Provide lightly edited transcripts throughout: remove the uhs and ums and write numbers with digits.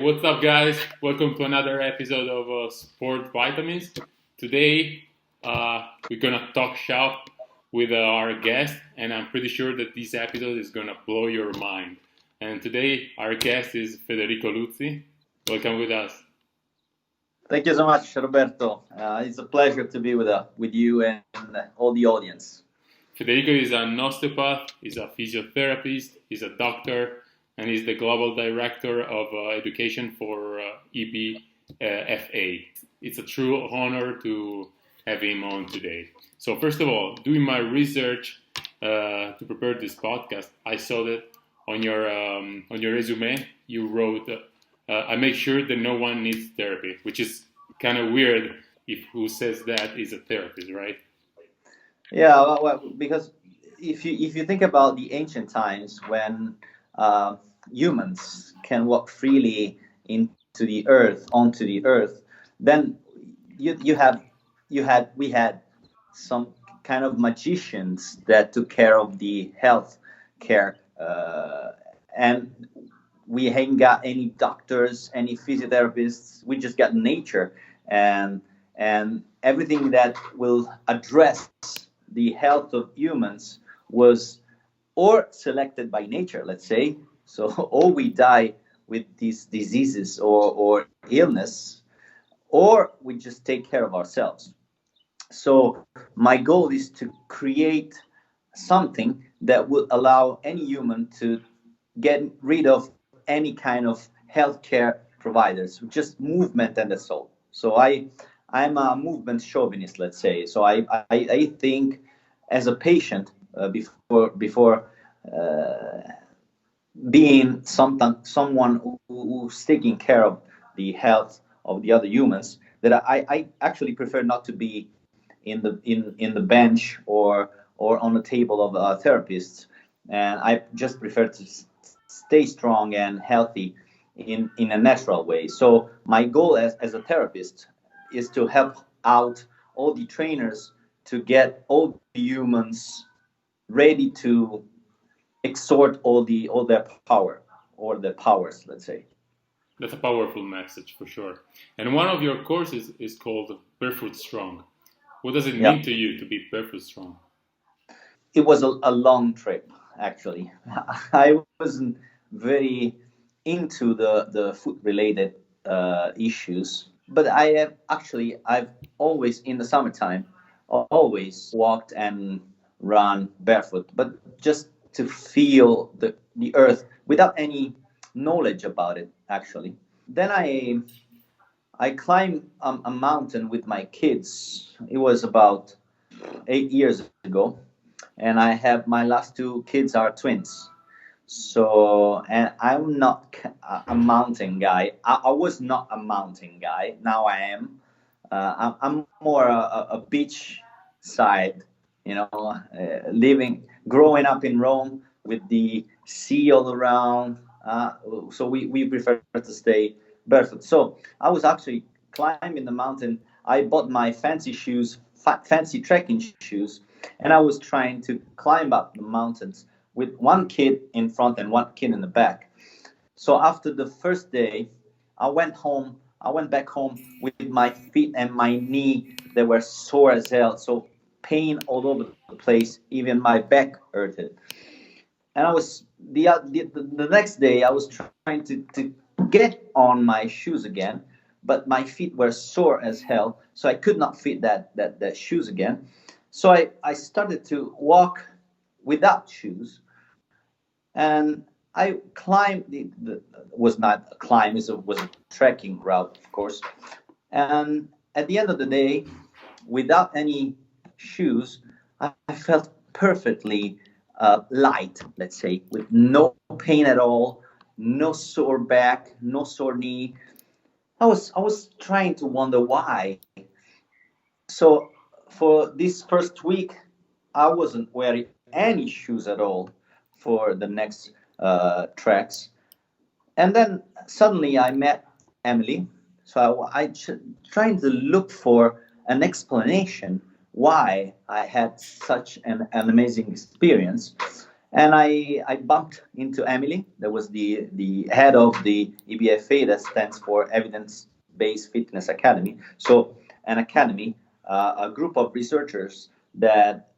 What's up, guys? Welcome to another episode of Sport Vitamins. Today, we're gonna talk shop with our guest, and I'm pretty sure that this episode is gonna blow your mind. And today, our guest is Federico Luzi. Welcome with us. Thank you so much, Roberto. It's a pleasure to be with you and all the audience. Federico is an osteopath, he's a physiotherapist, he's a doctor, and he's the global director of education for EBFA. It's a true honor to have him on today. So first of all, doing my research to prepare this podcast, I saw that on your resume you wrote, "I make sure that no one needs therapy," which is kind of weird if who says that is a therapist, right? Yeah, well, because if you think about the ancient times when humans can walk freely onto the earth, then we had some kind of magicians that took care of the health care, and we ain't got any doctors, any physiotherapists. We just got nature and everything that will address the health of humans was or selected by nature, let's say. So, or we die with these diseases or illness, or we just take care of ourselves. So my goal is to create something that will allow any human to get rid of any kind of healthcare providers, just movement and that's all. So I'm a movement chauvinist, let's say. So I think as a patient before being someone who's taking care of the health of the other humans, that I actually prefer not to be in the bench or on the table of therapists, and I just prefer to stay strong and healthy in a natural way. So my goal as a therapist is to help out all the trainers to get all the humans ready to exert all their power or their powers, let's say. That's a powerful message for sure. And one of your courses is called Barefoot Strong. What does it mean to you to be barefoot strong? It was a long trip, actually. I wasn't very into the food related issues, but I've always in the summertime always walked and run barefoot, but just to feel the earth without any knowledge about it, actually. Then I climbed a mountain with my kids. It was about 8 years ago, and I have my last two kids are twins. So, and I'm not a mountain guy. I was not a mountain guy. Now I am. I'm more a beach side, growing up in Rome with the sea all around. So we prefer to stay barefoot. So I was actually climbing the mountain. I bought my fancy shoes, fancy trekking shoes, and I was trying to climb up the mountains with one kid in front and one kid in the back. So after the first day, I went home. I went back home with my feet and my knee that were sore as hell. So pain all over the place. Even my back hurted. And I was the next day I was trying to get on my shoes again, but my feet were sore as hell, so I could not fit that shoes again. So I started to walk without shoes, and I climbed the was not a climb, it was a trekking route, of course. And at the end of the day, without any shoes, I felt perfectly light, let's say, with no pain at all, no sore back, no sore knee. I was trying to wonder why. So for this first week, I wasn't wearing any shoes at all for the next tracks. And then suddenly I met Emily. So trying to look for an explanation why I had such an amazing experience. And I bumped into Emily, that was the head of the EBFA, that stands for Evidence Based Fitness Academy. So an academy, a group of researchers that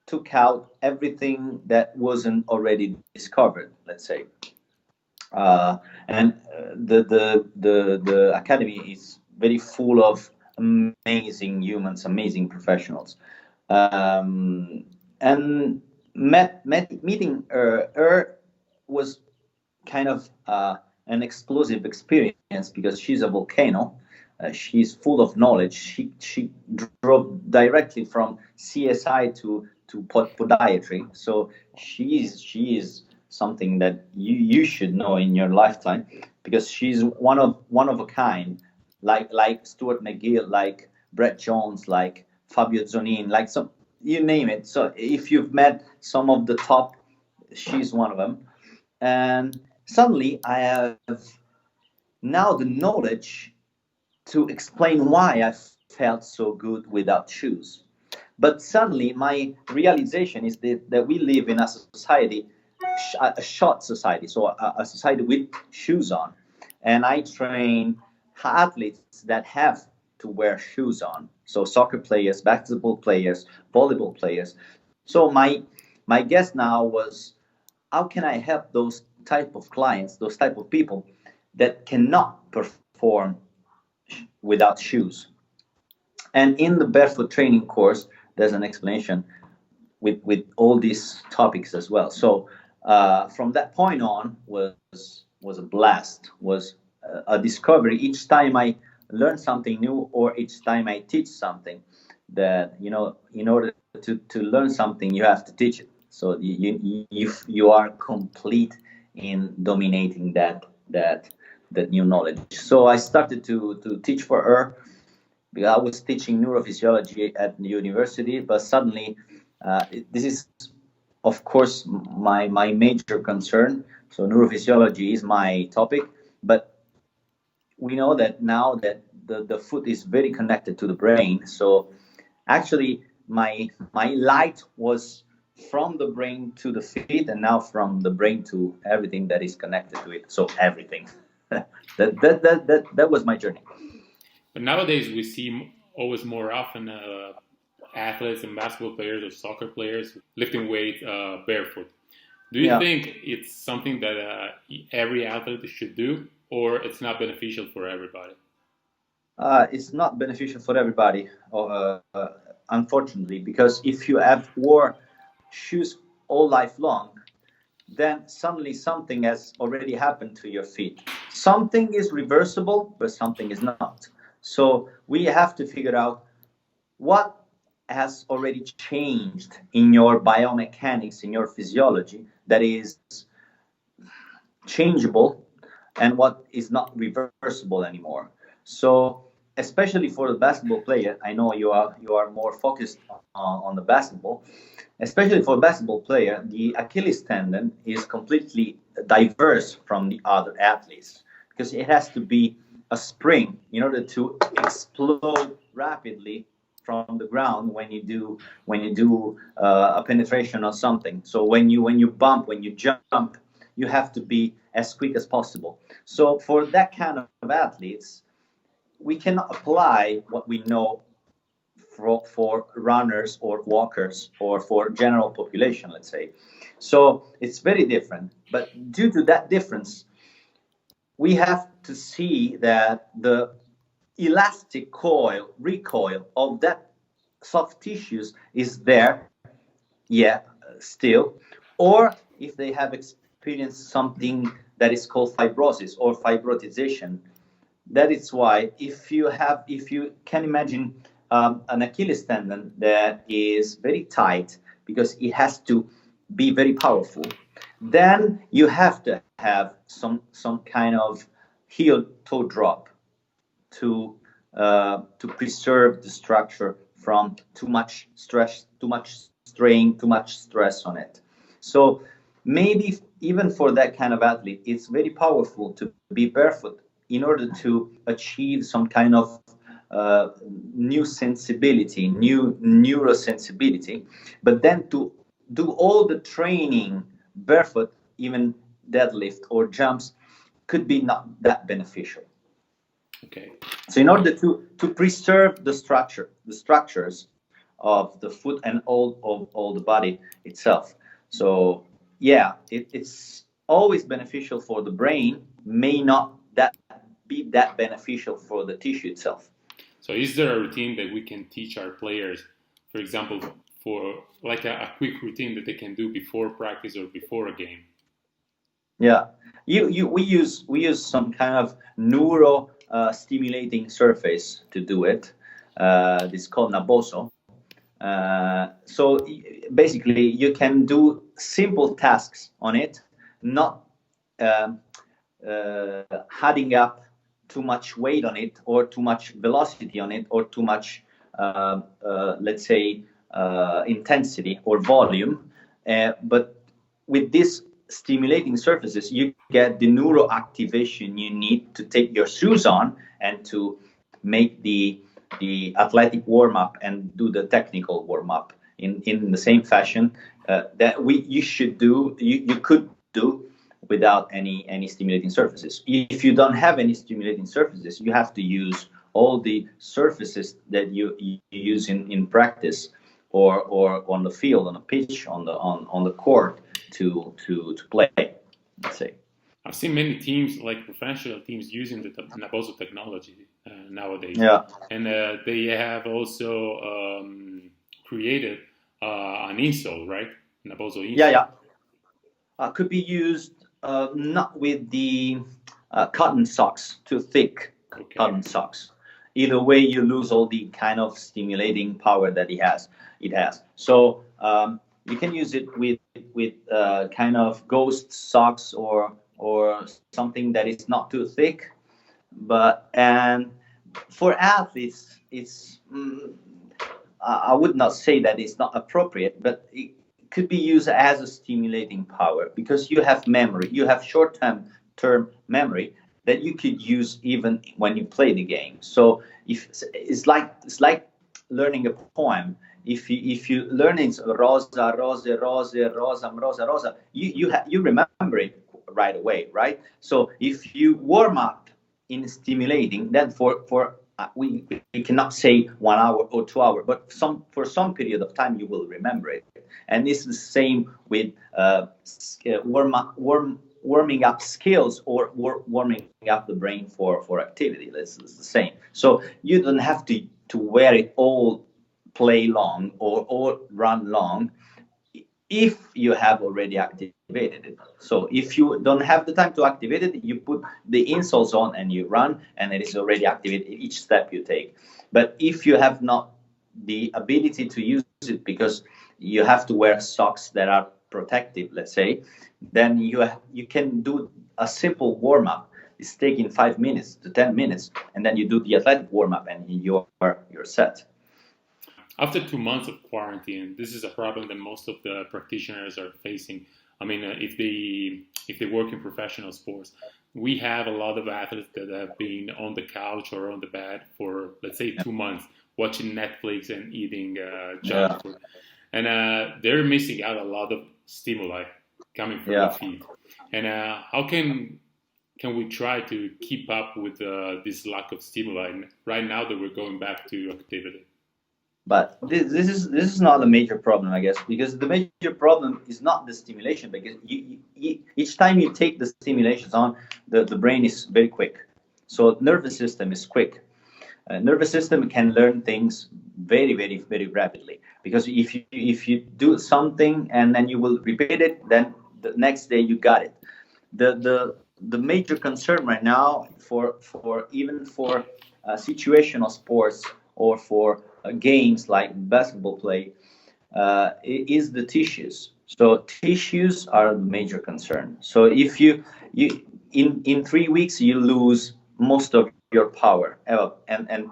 took out everything that wasn't already discovered, let's say. And the academy is very full of amazing humans, amazing professionals. And meeting her was kind of an explosive experience because she's a volcano. She's full of knowledge. She drove directly from CSI to podiatry. So she is something that you should know in your lifetime, because she's one of a kind, like Stuart McGill, like Brett Jones, like Fabio Zonin, like some, you name it. So if you've met some of the top, she's one of them. And suddenly I have now the knowledge to explain why I felt so good without shoes. But suddenly my realization is that we live in a society, a short society, so a society with shoes on. And I train athletes that have to wear shoes on. So soccer players, basketball players, volleyball players. So my guess now was, how can I help those type of clients, those type of people that cannot perform without shoes? And in the barefoot training course, there's an explanation with all these topics as well. So from that point on was a blast, was a discovery each time I learn something new, or each time I teach something. That, in order to learn something, you have to teach it. So you are complete in dominating that new knowledge. So I started to teach for her, because I was teaching neurophysiology at the university, but suddenly this is, of course, my major concern. So neurophysiology is my topic, but we know that now that the foot is very connected to the brain. So actually my light was from the brain to the feet, and now from the brain to everything that is connected to it. So everything. that was my journey. But nowadays we see always more often athletes and basketball players or soccer players lifting weight barefoot. Do you think it's something that every athlete should do, or it's not beneficial for everybody? It's not beneficial for everybody, unfortunately, because if you have wore shoes all life long, then suddenly something has already happened to your feet. Something is reversible, but something is not. So we have to figure out what has already changed in your biomechanics, in your physiology, that is changeable, and what is not reversible anymore. So especially for the basketball player, I know you are more focused on the basketball. Especially for a basketball player, the Achilles tendon is completely diverse from the other athletes, because it has to be a spring in order to explode rapidly from the ground when you do a penetration or something. So when you bump, when you jump, you have to be as quick as possible. So for that kind of athletes, we cannot apply what we know for runners or walkers or for general population, let's say. So it's very different. But due to that difference, we have to see that the elastic recoil of that soft tissues is there, yeah, still, or if they have experienced something that is called fibrosis or fibrotization. That is why if you can imagine an Achilles tendon that is very tight because it has to be very powerful, then you have to have some kind of heel toe drop to preserve the structure from too much stress, too much strain, too much stress on it. So maybe even for that kind of athlete, it's very powerful to be barefoot in order to achieve some kind of new sensibility, new neurosensibility, but then to do all the training barefoot, even deadlift or jumps, could be not that beneficial. Okay. So in order to preserve the structures of the foot and all the body itself. So yeah, it's always beneficial for the brain, may not that be that beneficial for the tissue itself. So is there a routine that we can teach our players, for example, for like a quick routine that they can do before practice or before a game? Yeah, we use some kind of neuro stimulating surface to do it. This is called Naboso. So basically, you can do simple tasks on it, not um, adding up too much weight on it, or too much velocity on it, or too much, let's say, intensity or volume. But with these stimulating surfaces, you get the neuroactivation you need to take your shoes on and to make the athletic warm up and do the technical warm up in the same fashion that you should do. You could do without any stimulating surfaces. If you don't have any stimulating surfaces, you have to use all the surfaces that you use in practice or on the field, on the pitch, on the court to play. Let's say. I've seen many teams, like professional teams, using the Naboso technology nowadays. Yeah. And they have also created an insole, right? Naboso insole. Yeah. Could be used not with the cotton socks, too thick cotton socks. Either way, you lose all the kind of stimulating power that it has. So you can use it with kind of ghost socks or something that is not too thick. And for athletes, it's I would not say that it's not appropriate, but it could be used as a stimulating power because you have memory, you have short-term memory that you could use even when you play the game. So if it's like learning a poem. If you learn it rosa rosa rosa rosa rosa rosa, you remember it right away, right? So if you warm up in stimulating, then for we cannot say 1 hour or 2 hours, but for some period of time you will remember it. And it's the same with warming up skills or warming up the brain for activity. It's the same. So you don't have to wear it all play long or run long if you have already activated it. So if you don't have the time to activate it, you put the insoles on and you run, and it is already activated each step you take. But if you have not the ability to use it because you have to wear socks that are protective, let's say, then you can do a simple warm-up. It's taking 5 minutes to 10 minutes, and then you do the athletic warm-up and you're set. After 2 months of quarantine, this is a problem that most of the practitioners are facing. I mean, if they work in professional sports, we have a lot of athletes that have been on the couch or on the bed for, let's say, 2 months, watching Netflix and eating junk food. And they're missing out a lot of stimuli coming from the feet. And how can we try to keep up with this lack of stimuli right now that we're going back to activity? But this is not a major problem, I guess, because the major problem is not the stimulation, because each time you take the stimulations on, the brain is very quick. So nervous system is quick. Nervous system can learn things very, very, very rapidly, because if you do something and then you will repeat it, then the next day you got it. The major concern right now for situational sports or for games like basketball play is the tissues. So tissues are the major concern. So if you in 3 weeks you lose most of your power, and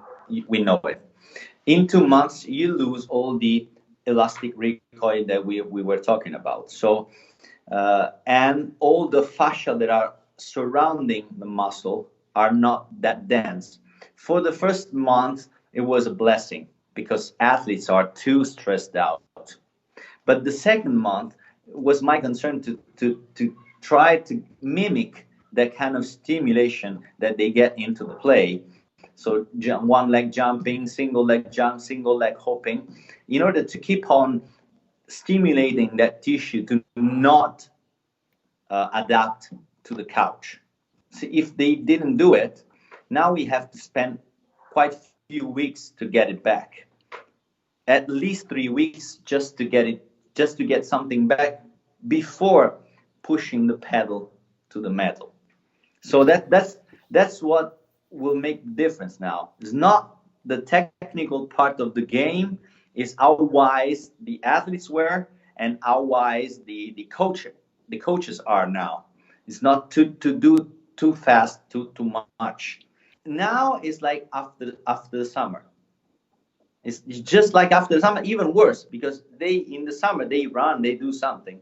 we know it. In 2 months you lose all the elastic recoil that we were talking about. So and all the fascia that are surrounding the muscle are not that dense. For the first month, it was a blessing because athletes are too stressed out. But the second month was my concern to try to mimic that kind of stimulation that they get into the play. So one leg jumping, single leg jump, single leg hopping, in order to keep on stimulating that tissue to not adapt to the couch. So if they didn't do it, now we have to spend quite a few weeks to get it back. At least 3 weeks just to get something back before pushing the pedal to the metal. So that's what will make the difference now. It's not the technical part of the game, is how wise the athletes were and how wise the coaches are now. It's not to do too fast, too much. Now it's like after the summer. It's just like after the summer, even worse, because in the summer they run, they do something.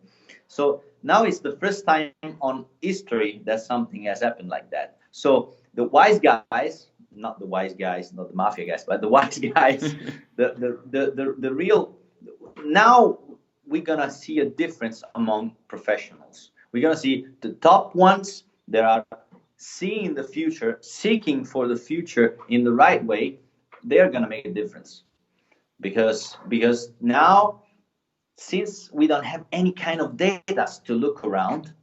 So now it's the first time on history that something has happened like that. So the wise guys, not the wise guys, not the mafia guys, but the wise guys, the real. Now we're gonna see a difference among professionals. We're gonna see the top ones that are seeing the future, seeking for the future in the right way. They're gonna make a difference. Because now, since we don't have any kind of data to look around,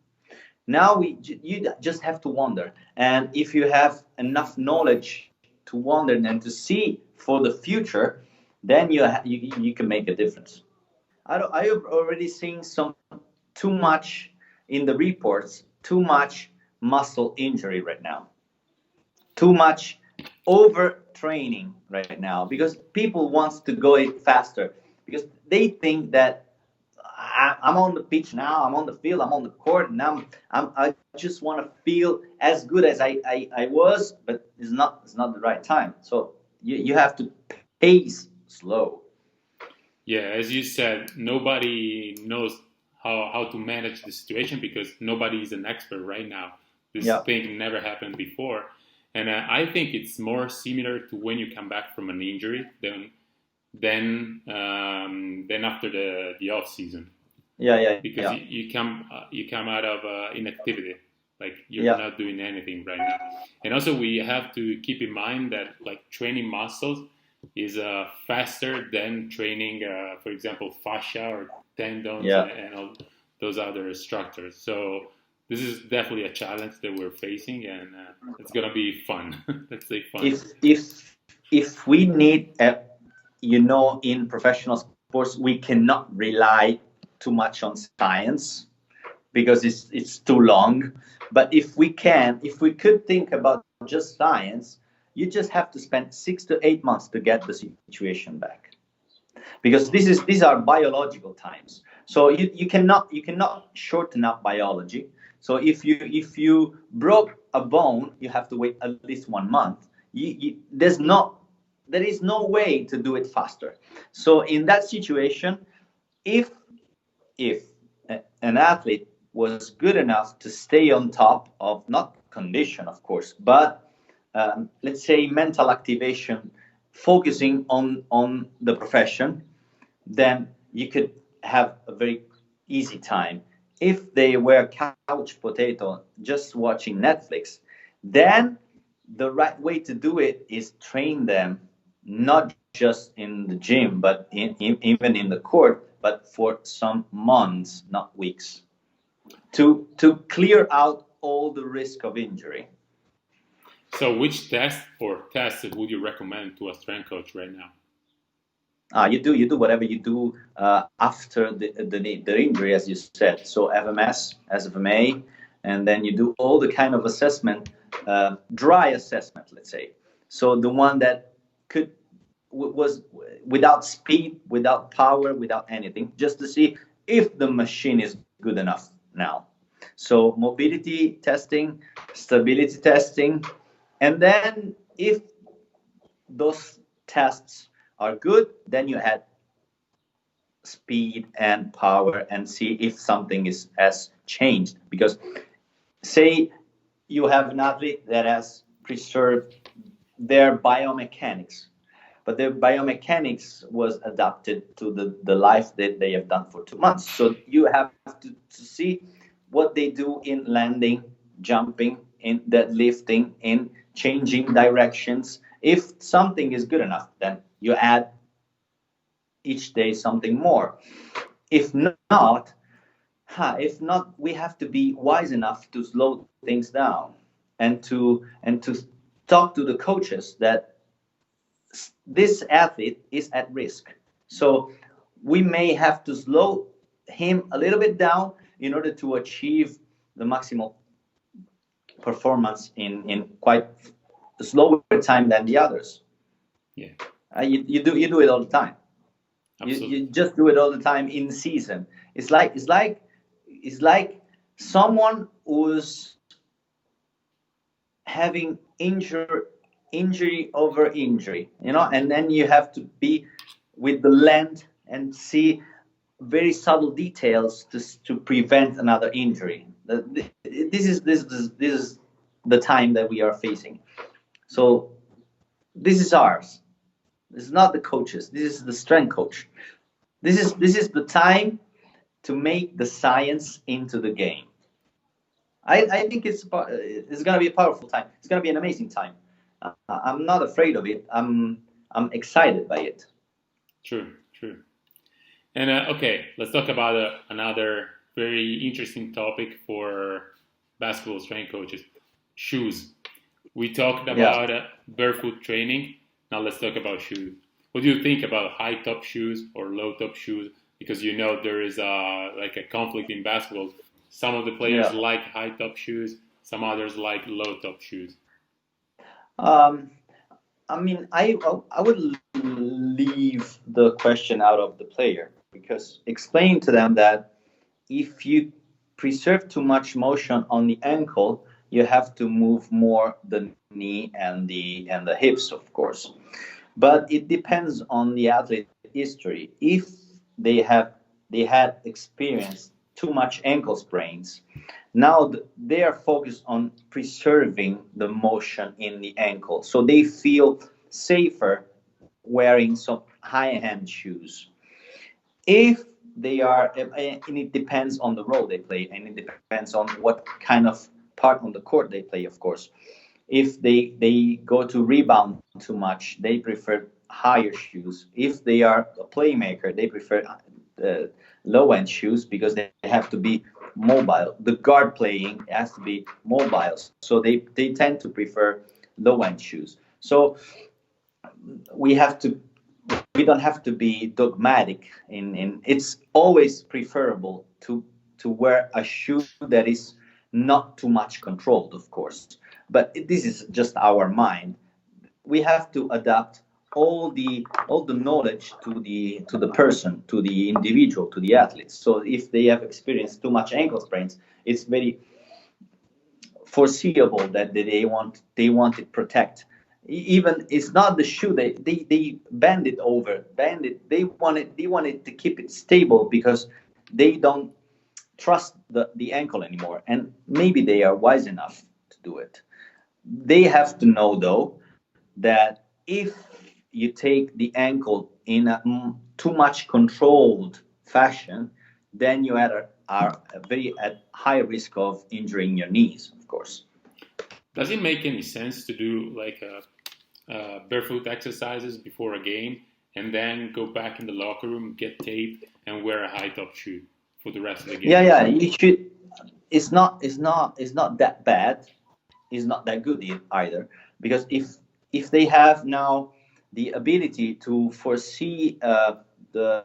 now you just have to wonder. And if you have enough knowledge to wonder and to see for the future, then you can make a difference. I have already seen too much in the reports, too much muscle injury right now, too much overtraining right now, because people want to go faster, because they think that I'm on the pitch now, I'm on the field, I'm on the court, and I just want to feel as good as I was, but it's not the right time. So you have to pace slow. Yeah, as you said, nobody knows how to manage the situation because nobody is an expert right now. This thing never happened before. And I think it's more similar to when you come back from an injury than after the off season. Because you come out of inactivity, like you're not doing anything right now. And also we have to keep in mind that like training muscles is faster than training, for example, fascia or tendons and all those other structures. So this is definitely a challenge that we're facing, and it's gonna be fun. Let's say fun. If we need, in professional sports, we cannot rely too much on science because it's too long. But if we could think about just science, you just have to spend 6 to 8 months to get the situation back, because these are biological times. So you cannot shorten up biology. So if you broke a bone, you have to wait at least 1 month. There is no way to do it faster. So in that situation, if an athlete was good enough to stay on top of, not condition, of course, but let's say mental activation, focusing on the profession, then you could have a very easy time. If they were couch potato, just watching Netflix, then the right way to do it is train them, not just in the gym, but even in the court, but for some months, not weeks, to clear out all the risk of injury. So which tests would you recommend to a strength coach right now? You do whatever you do after the injury, as you said. So FMS, SFMA, and then you do all the kind of assessment, dry assessment, let's say. So the one that was without speed, without power, without anything, just to see if the machine is good enough now. So mobility testing, stability testing, and then if those tests are good, then you add speed and power and see if something has changed. Because say you have an athlete that has preserved their biomechanics, but their biomechanics was adapted to the life that they have done for 2 months. So you have to see what they do in landing, jumping, in deadlifting, in changing directions. If something is good enough, then you add each day something more. If not, we have to be wise enough to slow things down and to talk to the coaches that this athlete is at risk. So we may have to slow him a little bit down in order to achieve the maximal performance in quite slower time than the others. Yeah. You do it all the time. You just do it all the time in season. It's like someone who's having injury over injury, and then you have to be with the lens and see very subtle details to prevent another injury. This is the time that we are facing. So this is ours. This is not the coaches. This is the strength coach. This is the time to make the science into the game. I think it's going to be a powerful time. It's going to be an amazing time. I'm not afraid of it. I'm excited by it. True. And okay, let's talk about another very interesting topic for basketball strength coaches: shoes. We talked about barefoot training. Now let's talk about shoes. What do you think about high top shoes or low top shoes? Because there is like a conflict in basketball. Some of the players like high top shoes. Some others like low top shoes. I mean, I would leave the question out of the player, because explain to them that if you preserve too much motion on the ankle, you have to move more the knee and the hips, of course. But it depends on the athlete history. If they had experienced too much ankle sprains, now they are focused on preserving the motion in the ankle, so they feel safer wearing some high-end shoes. If they are, and it depends on the role they play, and it depends on what kind of part on the court they play, of course. If they go to rebound too much, they prefer higher shoes. If they are a playmaker, they prefer low-end shoes, because they have to be mobile. The guard playing has to be mobile, so they tend to prefer low-end shoes. So we don't have to be dogmatic in it's always preferable to wear a shoe that is not too much controlled, of course. But this is just our mind. We have to adapt all the knowledge to the person, to the individual, to the athletes. So if they have experienced too much ankle sprains, it's very foreseeable that they want it protect. Even it's not the shoe, they bend it. They want it to keep it stable, because they don't trust the ankle anymore, and maybe they are wise enough to do it. They have to know, though, that if you take the ankle in a too much controlled fashion, then you are very at high risk of injuring your knees, of course. Does it make any sense to do like barefoot exercises before a game and then go back in the locker room, get taped, and wear a high top shoe for the rest of the game? Yeah, you should. It's not that bad. It's not that good either, because if they have now the ability to foresee the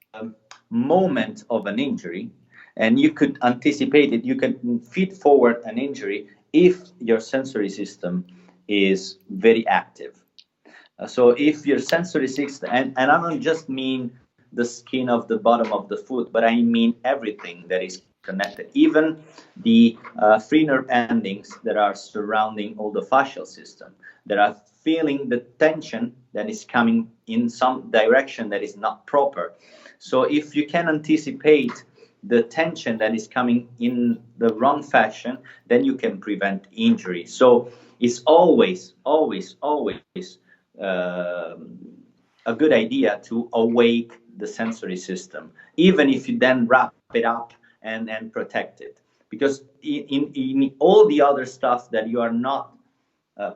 moment of an injury, and you could anticipate it, you can feed forward an injury if your sensory system is very active. So if your sensory system, and I don't just mean the skin of the bottom of the foot, but I mean everything that is connected, even the free nerve endings that are surrounding all the fascial system, that are feeling the tension that is coming in some direction that is not proper. So if you can anticipate the tension that is coming in the wrong fashion, then you can prevent injury. So it's always a good idea to awake the sensory system, even if you then wrap it up and protect it. Because in all the other stuff that you are not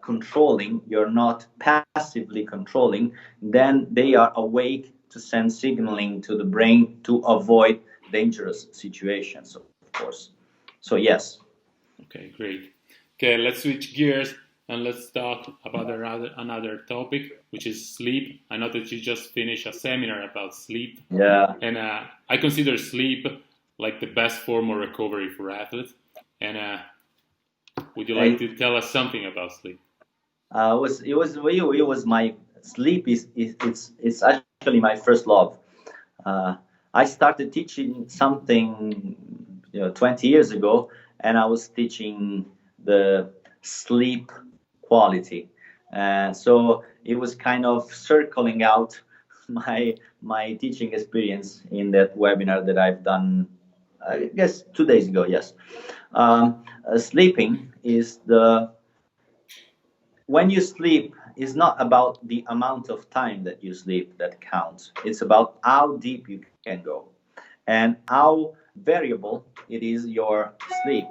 controlling, you're not passively controlling, then they are awake to send signaling to the brain to avoid dangerous situations, of course. So yes. Okay, great. Okay, let's switch gears and let's talk about another topic, which is sleep. I know that you just finished a seminar about sleep. Yeah. And I consider sleep like the best form of recovery for athletes. And would you like to tell us something about sleep? It was my sleep it's actually my first love. I started teaching something 20 years ago, and I was teaching the sleep quality. So it was kind of circling out my teaching experience in that webinar that I've done, I guess 2 days ago. Yes, sleeping is when you sleep is not about the amount of time that you sleep that counts. It's about how deep you can go and how variable it is your sleep.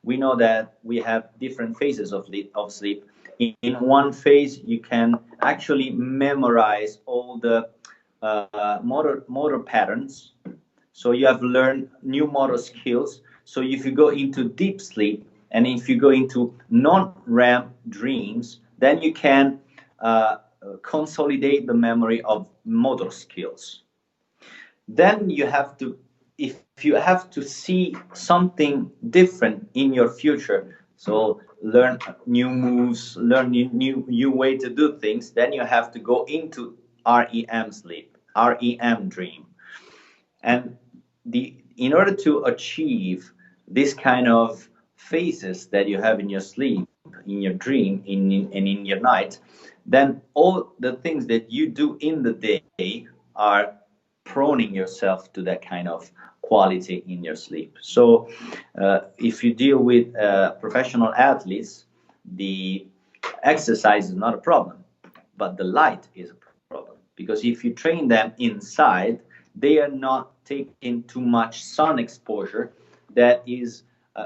We know that we have different phases of sleep. In one phase, you can actually memorize all the motor patterns. So you have learned new motor skills. So if you go into deep sleep and if you go into non-REM dreams, then you can consolidate the memory of motor skills. Then you have to, if you have to see something different in your future, so learn new moves, learn new way to do things, then you have to go into REM sleep, REM dream. And in order to achieve this kind of phases that you have in your sleep, in your dream, and in your night, then all the things that you do in the day are proning yourself to that kind of quality in your sleep. So if you deal with professional athletes, the exercise is not a problem, but the light is a problem. Because if you train them inside, they are not taking too much sun exposure that is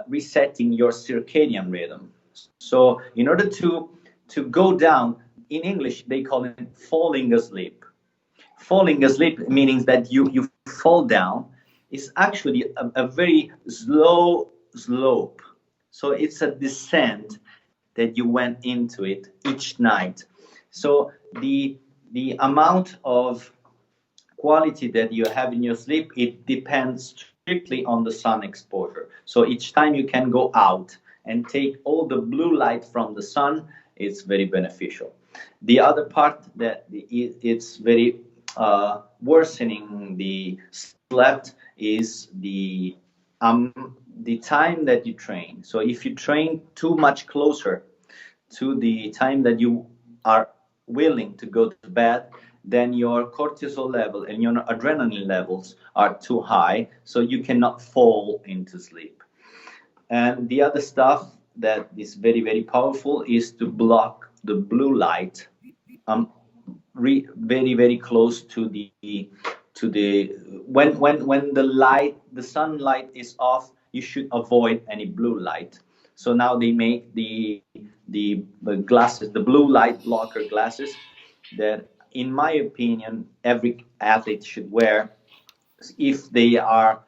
resetting your circadian rhythm. So in order to go down, in English they call it falling asleep. Falling asleep meaning that you fall down is actually a very slow slope. So it's a descent that you went into it each night. So the amount of quality that you have in your sleep, it depends strictly on the sun exposure. So each time you can go out and take all the blue light from the sun, it's very beneficial. The other part that it's very worsening the slept is the time that you train. So if you train too much closer to the time that you are willing to go to bed, then your cortisol level and your adrenaline levels are too high, so you cannot fall into sleep. And the other stuff that is very, very powerful is to block the blue light very, very close to the when the sunlight is off, you should avoid any blue light. So now they make the glasses, the blue light blocker glasses, that in my opinion every athlete should wear if they are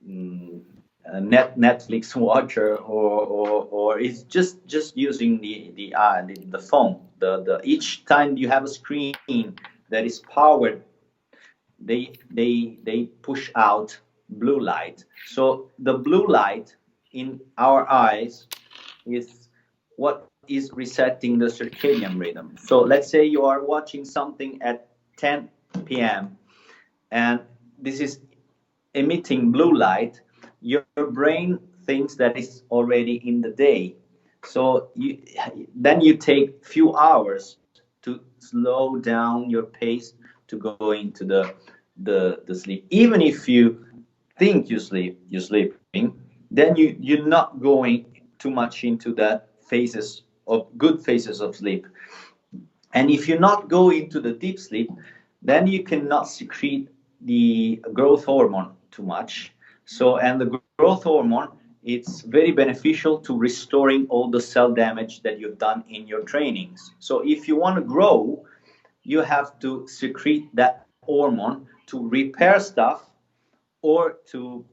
a Netflix watcher or is just using the phone. The each time you have a screen that is powered, they push out blue light. So the blue light in our eyes is what is resetting the circadian rhythm. So let's say you are watching something at 10 p.m. and this is emitting blue light, your brain thinks that it's already in the day. So then you take few hours to slow down your pace to go into the sleep. Even if you think you're sleeping, then you're not going too much into that good phases of sleep. And if you not go into the deep sleep, then you cannot secrete the growth hormone too much. So, and the growth hormone, it's very beneficial to restoring all the cell damage that you've done in your trainings. So if you want to grow, you have to secrete that hormone to repair stuff or to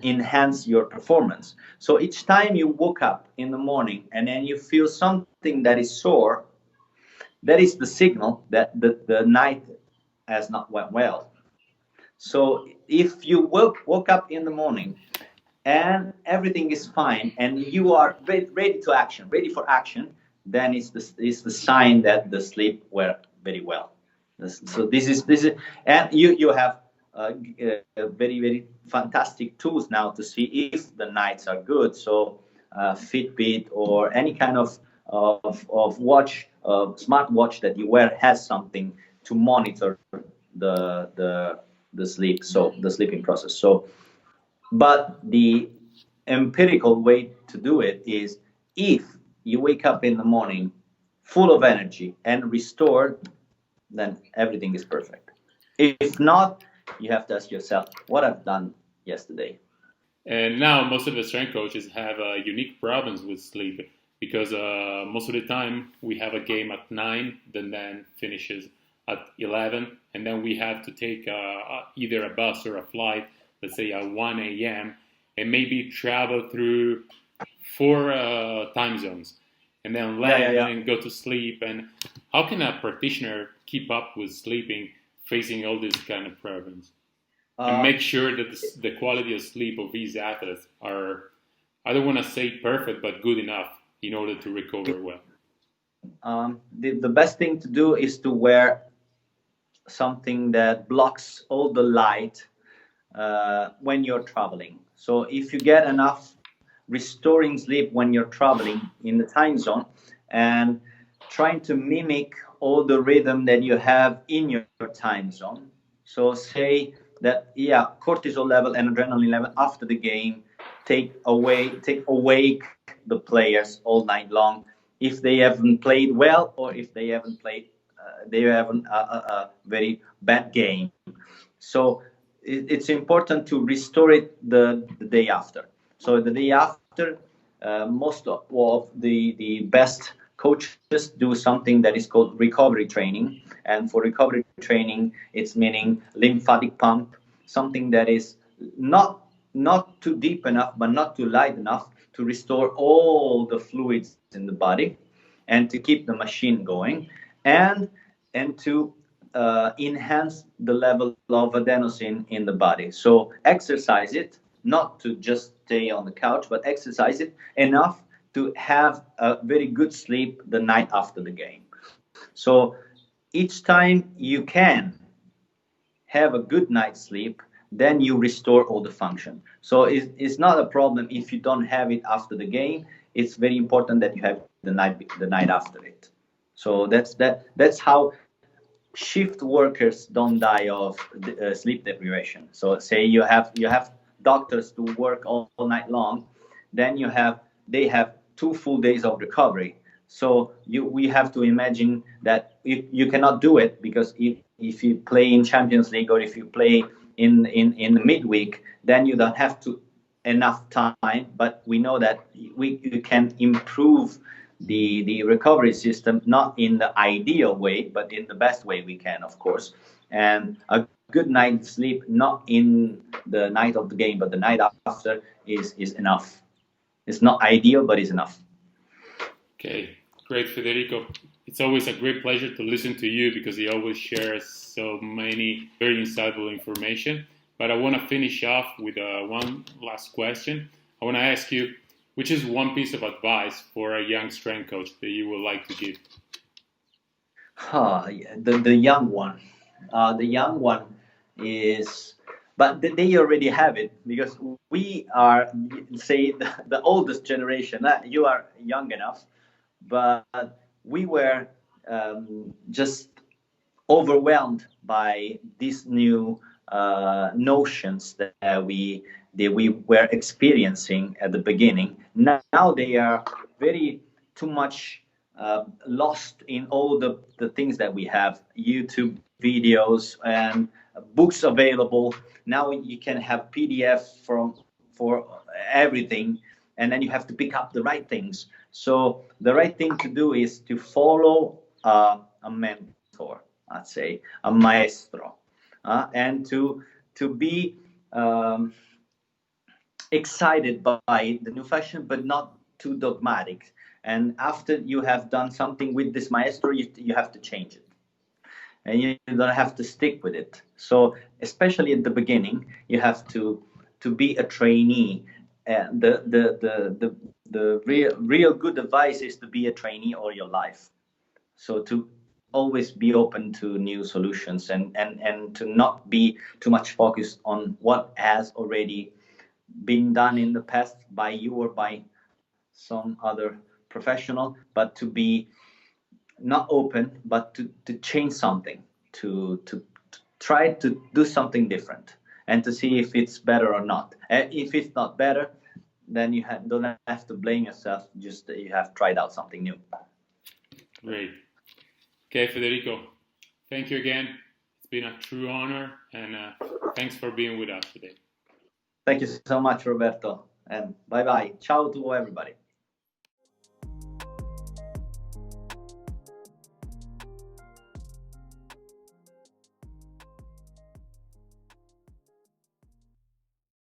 enhance your performance. So each time you wake up in the morning and then you feel something that is sore, that is the signal that the night has not went well. So if you woke up in the morning and everything is fine and you are ready to action, ready for action, then it's the sign that the sleep went very well. So this is, and you have very fantastic tools now to see if the nights are good. So Fitbit or any kind of watch, smart watch that you wear has something to monitor the sleep, so the sleeping process. So, but the empirical way to do it is if you wake up in the morning full of energy and restored, then everything is perfect. If not, you have to ask yourself, what I've done yesterday. And now most of the strength coaches have unique problems with sleep because most of the time we have a game at 9, then finishes at 11, and then we have to take either a bus or a flight, let's say at 1 a.m., and maybe travel through 4 time zones, and then land and go to sleep. And how can a practitioner keep up with sleeping, facing all these kind of problems? And make sure that the quality of sleep of these athletes are, I don't want to say perfect, but good enough in order to recover well. The best thing to do is to wear something that blocks all the light when you're traveling. So if you get enough restoring sleep when you're traveling in the time zone and trying to mimic all the rhythm that you have in your time zone. So say that, cortisol level and adrenaline level after the game take awake the players all night long if they haven't played well or if they haven't played they have a very bad game. So it's important to restore it the day after. So the day after, most of the best coaches do something that is called recovery training. And for recovery training, it's meaning lymphatic pump, something that is not too deep enough, but not too light enough to restore all the fluids in the body and to keep the machine going and to enhance the level of adenosine in the body. So exercise it, not to just stay on the couch, but exercise it enough to have a very good sleep the night after the game. So each time you can have a good night's sleep, then you restore all the function. So it's not a problem if you don't have it after the game. It's very important that you have the night after it. So that's how shift workers don't die of sleep deprivation. So say you have doctors to work all night long, then they have 2 full days of recovery. So we have to imagine that you cannot do it because if you play in Champions League or if you play in the midweek, then you don't have to enough time. But we know that you can improve the recovery system, not in the ideal way, but in the best way we can, of course. And a good night's sleep, not in the night of the game, but the night after, is enough. It's not ideal, but it's enough. Okay, great, Federico. It's always a great pleasure to listen to you because you always share so many very insightful information. But I want to finish off with one last question. I want to ask you, which is one piece of advice for a young strength coach that you would like to give? The young one. The young one is, but they already have it because we are, say, the oldest generation. You are young enough, but we were just overwhelmed by these new notions that we were experiencing at the beginning. Now they are very too much lost in all the things that we have, YouTube videos and books available. Now you can have PDF for everything, and then you have to pick up the right things. So the right thing to do is to follow a mentor, I'd say a maestro, and to be excited by the new fashion, but not too dogmatic. And after you have done something with this maestro, you have to change it. And you don't have to stick with it. So especially at the beginning, you have to be a trainee. And the real good advice is to be a trainee all your life. So to always be open to new solutions, and to not be too much focused on what has already been done in the past by you or by some other professional, but to be not open, but to change something, to try to do something different, and to see if it's better or not. And if it's not better, then you don't have to blame yourself, just that you have tried out something new. Great. Okay, Federico, thank you again. It's been a true honor, and thanks for being with us today. Thank you so much, Roberto, and bye bye. Ciao to everybody.